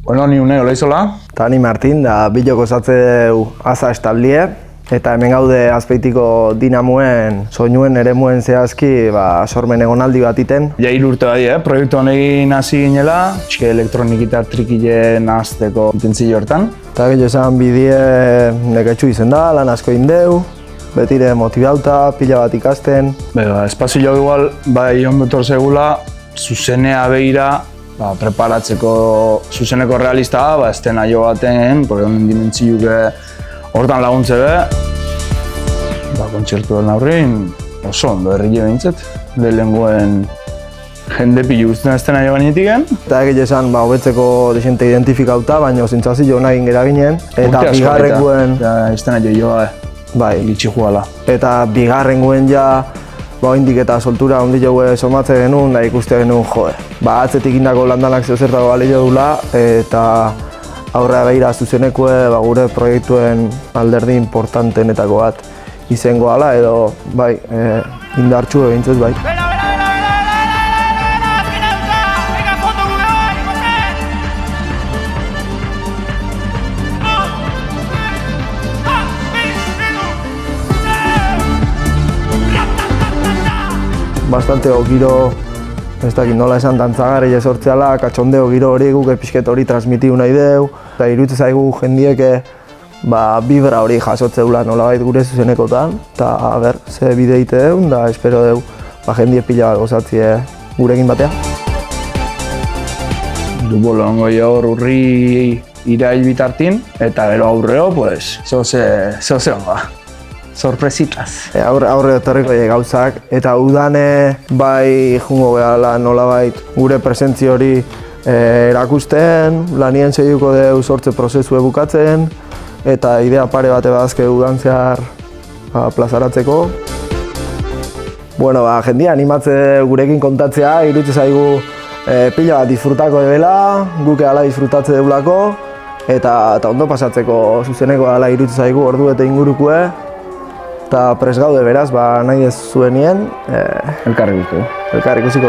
Bueno, ni Une Olaizola. Eta ni Martin, da biloko zatzeu aza estaldie. Eta hemen gaude Azpeitiko Dinamoen, soinuen eremuen zehazki sormen egonaldi bat iten. Ja 3 urte badi, proiektu honekin hasi ginela, txike elektronikita trikile nahazteko intentzio hortan. Eta gero esan bidie neketxu izen da, lan asko indeu, betire motibauta, pila bat ikasten. Espazio igual, bai onbetor segula, zuzenea behira, preparatzeko zuzeneko realista, estena jo baten, honen dimentzioak hortan laguntze be. Kontzertuen aurrein oso ondo herrile behintzat. Lehengoen jende pilu guztien estena jo gainetiken. Eta egile esan hobetzeko desente identifikauta, baina zentzazio nagin gera ginen. Eta bigarrenguen... Estena joa gitsi juala. Eta bigarrenguen ja oindik eta soltura ondi jogue somatze genuen, da ikuste genuen joe. Atzetik indako landanak zehozertako balio dula, eta aurrera behira zuzenekue gure proiektuen alderdi importantenetako bat izango ala edo indartsu egintzez bai. Bastante giro, ez dakit nola esan dantzagarri esortzeala, katxondeo giro hori guk pixket hori transmitiu nahi deu. Eta iruditzen zaigu jendieke bibra hori jasotzeula nolabait gure zuzenekotan. Eta ze bide ite deun, da espero deu jendie pila bat gozatzie gurekin batea. Bolongo hor urri irail bitartin, eta gero aurreo, zehose honga. Sorpresitaz. Aurre etorriko gauzak, eta udane jungo behala nolabait gure presentzio hori erakusten, lanien segituko deu sortze prozesu bukatzen, eta idea pare bate badazke udan zehar plazaratzeko. Jendia animatze gurekin kontatzea, iruditzen zaigu pila bat disfrutako debela, guke ala disfrutatze deulako, eta ondo pasatzeko zuzeneko ala iruditzen zaigu ordu eta ingurukue. Eta pres gaude beraz, nahi ez zuenien. Elkarri guztiko. Elkarri ikusiko,